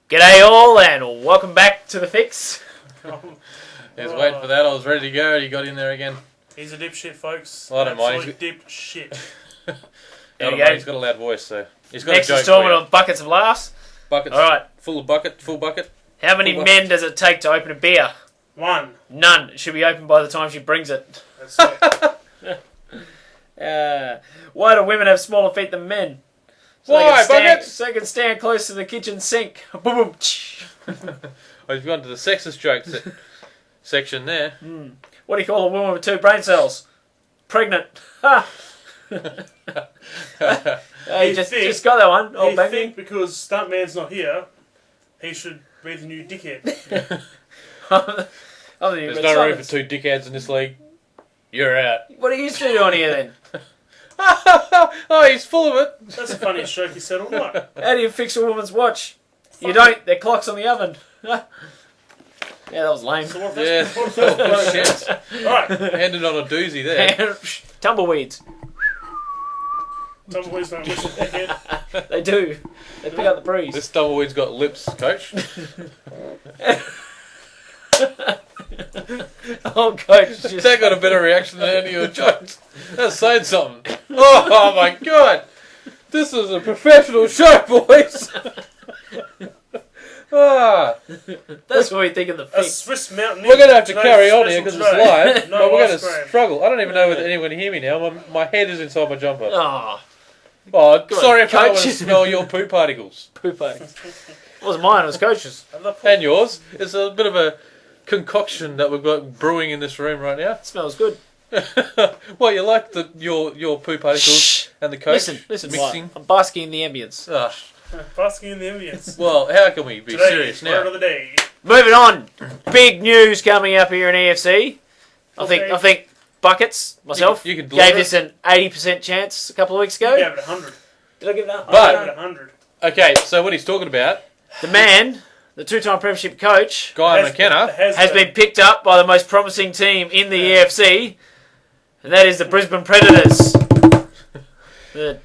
G'day all and welcome back to The Fix. I was waiting for that. I was ready to go. You got in there again. He's a dipshit, folks. Well, I don't mind. Dipshit. There you go. He's got a loud voice, so he's got Next a joke installment for you. of Buckets of Laughs. Buckets. All right. Full bucket. How many Full men does it take to open a beer? One. None. It should be open by the time she brings it. That's it. Why do women have smaller feet than men? Why, Buckets? So they can stand close to the kitchen sink. Boom, boom. Oh, you've gone to the sexist jokes section there. What do you call a woman with 2 brain cells? Pregnant. Ha! Hey, just got that one. Oh, I baby. think because Stuntman's not here, he should be the new dickhead. There's no room for 2 dickheads in this league. You're out. What are you two doing here then? Oh, he's full of it. That's the funniest joke he said all night. How do you fix a woman's watch? You don't. Their clock's on the oven. Yeah, that was lame. So what Yeah. Oh, shit. Alright. Ended on a doozy there. Tumbleweeds. Tumbleweeds don't listen, dickhead. They do. They pick up the breeze. This tumbleweed's got lips, coach. Oh, coach. That got a better reaction than any of your jokes. That's saying something. Oh my god. This is a professional show, boys. That's what we think of The A Fix. Swiss mountain. We're going to have to carry on here because it's live, No but we're going ice to cream. struggle. I don't even know whether anyone can hear me now. My head is inside my jumper. Oh, Oh, sorry if I don't coach. want to smell your poo particles. poo parties. It wasn't mine, it was coach's. And yours. It's a bit of a concoction that we've got brewing in this room right now. It smells good. Well, you like your poo particles Shh. and the coach Listen, mixing? Wyatt. I'm basking in the ambience. Ah, Basking in the ambience. well, how can we be Today, serious word now? of the day. Moving on. Big news coming up here in EFC. I think Buckets, myself, You can gave deliver this an 80% chance a couple of weeks ago. You gave it 100. Did I give that? But- I gave it 100. Okay, so what he's talking about, The man, the 2-time premiership coach, Guy McKenna, has been picked up by the most promising team in the EFC, and that is the Brisbane Predators. The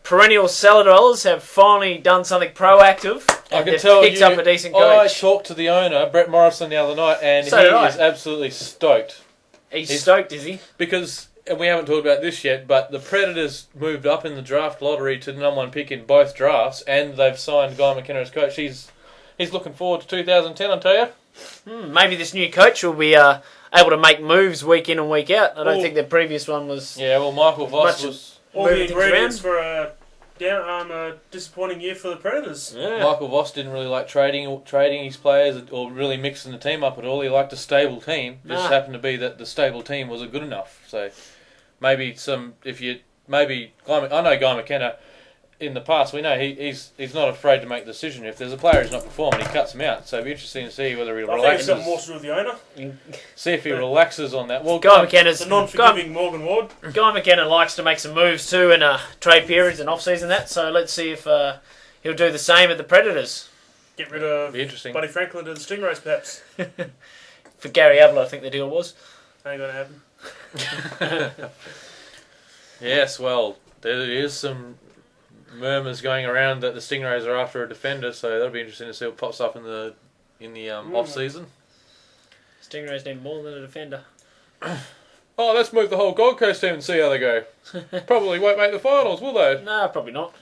perennial cellar dwellers have finally done something proactive. I And can they've tell picked you, up a decent I coach. talked to the owner, Brett Morrison, the other night, and So did I. he is absolutely stoked. He's stoked, is he? Because, and we haven't talked about this yet, but the Predators moved up in the draft lottery to the number 1 pick in both drafts, and they've signed Guy McKenna as coach. He's looking forward to 2010, I tell you. Maybe this new coach will be able to make moves week in and week out. I don't Oh. think the previous one was. Yeah, well, Michael Voss Much was... All the moving things ingredients for a disappointing year for the Predators. Yeah. Michael Voss didn't really like trading his players or really mixing the team up at all. He liked a stable team. Just Nah. happened to be that the stable team wasn't good enough. So maybe I know Guy McKenna. In the past, we know he's not afraid to make the decision. If there's a player who's not performing, he cuts him out. So it'd be interesting to see whether he I think it's got more relaxes. to do with the owner. See if he relaxes on that. Well, Guy McKenna's The non-forgiving Morgan Ward. Guy McKenna likes to make some moves too in trade periods and off-season that. So let's see if he'll do the same at the Predators. Get rid of be interesting. Buddy Franklin to the Stingrays, perhaps. For Gary Ablett, I think the deal was. Ain't going to happen. Yes, well, there is some murmurs going around that the Stingrays are after a defender, so that'll be interesting to see what pops up in the off season. Stingrays need more than a defender. Oh, let's move the whole Gold Coast team and see how they go. Probably won't make the finals, will they? No, probably not.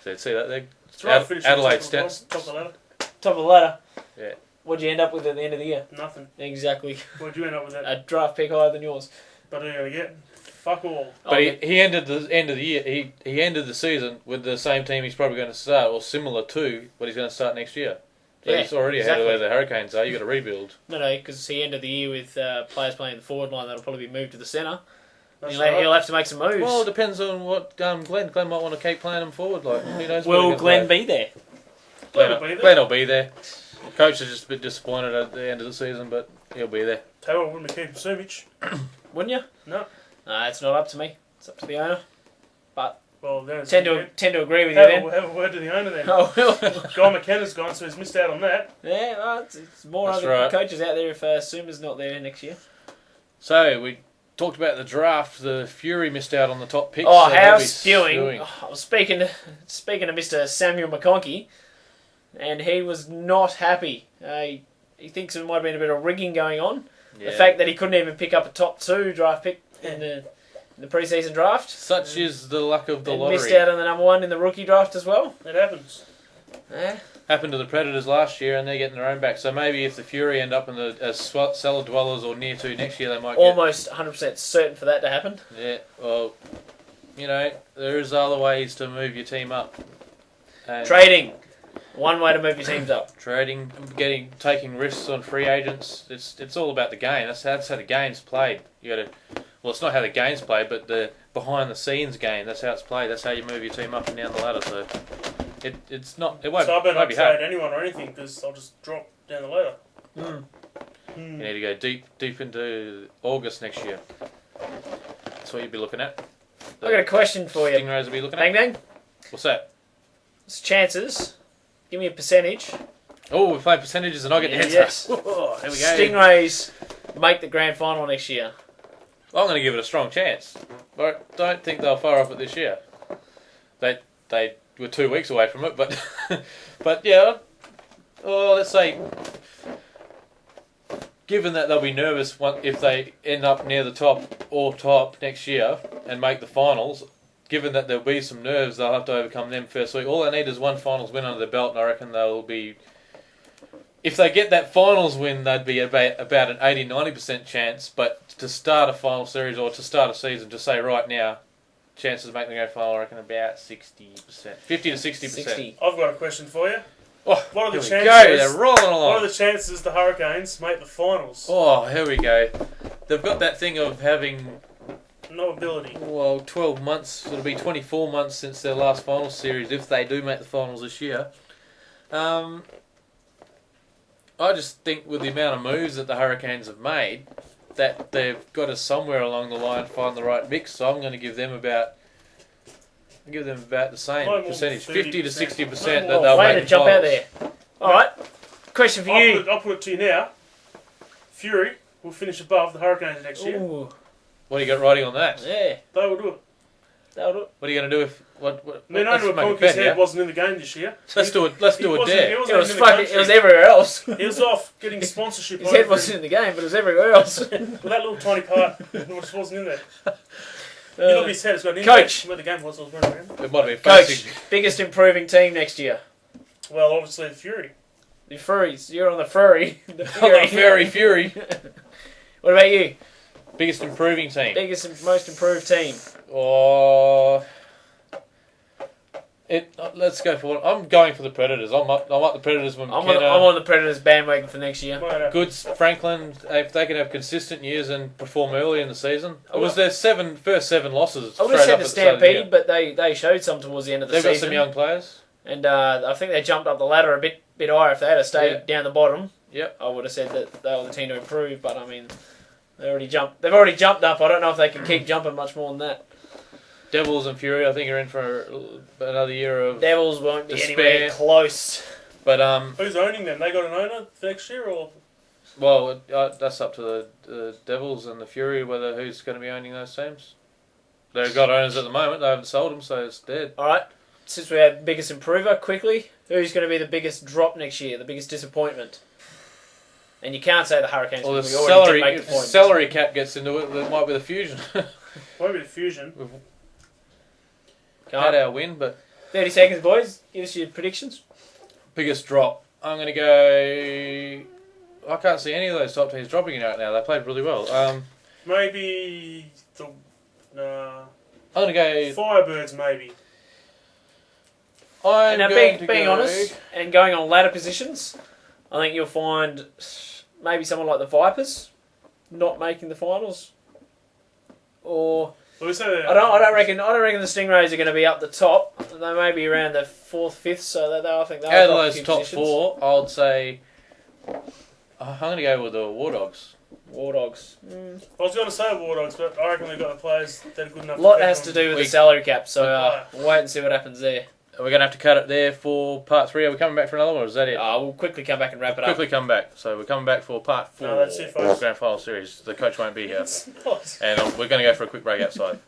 So see that there. It's right, finish Adelaide top stats. of the ladder. Top of the ladder. Yeah. What'd you end up with at the end of the year? Nothing. Exactly. What'd you end up with that? A draft pick higher than yours. What are you going to get? Fuck all. But he ended the end of the year. He ended the season with the same team he's probably going to start, or similar to what he's going to start next year. So Yeah, he's already ahead of where the Hurricanes are. You got to rebuild. No, because he ended the year with players playing the forward line that'll probably be moved to the centre. That's He'll, right. he'll have to make some moves. Well, it depends on what Glenn might want to keep playing them forward. Like who knows? Will Glenn be there? Glenn will be there. Coach is just a bit disappointed at the end of the season, but he'll be there. Tell you what, wouldn't be keeping Sumich. Wouldn't you? No. It's not up to me. It's up to the owner. Well, then it's Tend to agree with you then. have a word to the owner then. Oh, well. Guy McKenna's gone, so he's missed out on that. Yeah, well, it's more That's other right. coaches out there if Suma's not there next year. So we talked about the draft. The Fury missed out on the top picks. Oh, so how they'll be spewing! Oh, I was speaking to Mr. Samuel McConkey. and he was not happy. He thinks there might have been a bit of rigging going on. Yeah. The fact that he couldn't even pick up a top 2 draft pick in the pre-season draft. Such is the luck of the and lottery. missed out on the number 1 in the rookie draft as well. It happens. Yeah. Happened to the Predators last year, and they're getting their own back. So maybe if the Fury end up in the as cellar dwellers or near to next year, they might Almost 100% certain for that to happen. Yeah, well, there's other ways to move your team up. And Trading. One way to move your teams up. trading, taking risks on free agents. It's all about the game. That's how the game's played. You got to. Well, it's not how the game's played, but the behind the scenes game. That's how it's played. That's how you move your team up and down the ladder. So it's not. It won't. So I better won't not be trade hard. anyone or anything because I'll just drop down the ladder. You need to go deep into August next year. That's what you'd be looking at. I've got a question for you. Stingrays will be looking Bang at. bang. What's that? It's chances. Give me a percentage. Oh, we're playing percentages and I get the answer. Yes. Oh, here we go. Stingrays make the grand final next year. I'm going to give it a strong chance. But I don't think they'll fire off it this year. They were 2 weeks away from it, but yeah. Well, let's say, given that they'll be nervous if they end up near the top next year and make the finals, given that there'll be some nerves, they'll have to overcome them first week. All they need is one finals win under their belt, and I reckon they'll be. If they get that finals win, they'd be about an 80-90% chance. But to start a final series or to start a season, to say right now, chances of making the grand final, I reckon about 60%, 50 to 60%. 60. I've got a question for you. Oh, What are the here we chances? go. They're rolling along. What are the chances the Hurricanes make the finals? Oh, here we go. They've got that thing of having, No ability. 12 months. It'll be 24 months since their last finals series if they do make the finals this year. I just think with the amount of moves that the Hurricanes have made, that they've got to somewhere along the line find the right mix. So I'm going to give them about the same No more percentage, 30%. 50 to 60% No that more. they'll Way make to the jump out finals. there. All right. Question for you. I'll put it to you now. Fury will finish above the Hurricanes next year. Ooh. What do you got writing on that? Yeah. They will do it. That'll do it. What are you going to do if what? I mean, let's only make a Conky's bet head here. wasn't in the game this year. Let's do it. Let's do a dare. He It wasn't was even in the fucking. It country. was everywhere else. He was off getting sponsorship. His head wasn't in the game, but it was everywhere else. With that little tiny part, it just wasn't in there. You look at his head, it's got an Coach. index where the game was. I was running around. It might have been Coach, facing. biggest improving team next year. Well, obviously the Fury. The Furries. You're on the Furry. The Oh, the Fury. What about you? Biggest improving team. Biggest and most improved team. Oh, let's go for one. I'm going for the Predators. I'm up the Predators when I'm McKenna. on the Predators bandwagon for next year. Might happen. Goods, Franklin, if they can have consistent years and perform early in the season. Oh, It was their first seven losses. I would have straight said up the at start of the year. Stampede, but they showed some towards the end of the They've got season. some young players. And I think they jumped up the ladder a bit higher. If they had stayed Yeah. down the bottom, Yep. I would have said that they were the team to improve. But I mean, they've already jumped up. I don't know if they can keep jumping much more than that. Devils and Fury, I think, are in for another year of. Devils won't be Despair. anywhere close. But Who's owning them? They got an owner for next year, or well, that's up to the Devils and the Fury whether who's going to be owning those teams. They've got owners at the moment. They haven't sold them, so it's dead. All right. Since we had biggest improver, quickly, who's going to be the biggest drop next year? The biggest disappointment? And you can't say the Hurricanes. Well, the because we already did make if the point. salary cap gets into it, it might be the Fusion. might be the Fusion. We've Go had on. our win, but 30 seconds, boys. Give us your predictions. biggest drop. I'm going to go. I can't see any of those top teams dropping it out now. They played really well. Maybe the I'm going to go. Firebirds. Maybe. I'm And now, going to being go. honest, and going on ladder positions, I think you'll find maybe someone like the Vipers not making the finals, or Well, we say I don't reckon the Stingrays are going to be up the top. They may be around the 4th, 5th, so that I think they'll Out of drop a those few top positions. four, I would say. I'm going to go with the War Dogs. War Dogs. I was going to say War Dogs, but I reckon they've got the players that are good enough. A lot to has take to on. do with We- the salary cap, so Right. we'll wait and see what happens there. We're going to have to cut it there for part 3. Are we coming back for another one, or is that it? We'll quickly come back and wrap it up. Quickly come back. So we're coming back for part 4 No, that's it, folks. Grand Final Series. The coach won't be here. It's not. And we're going to go for a quick break outside.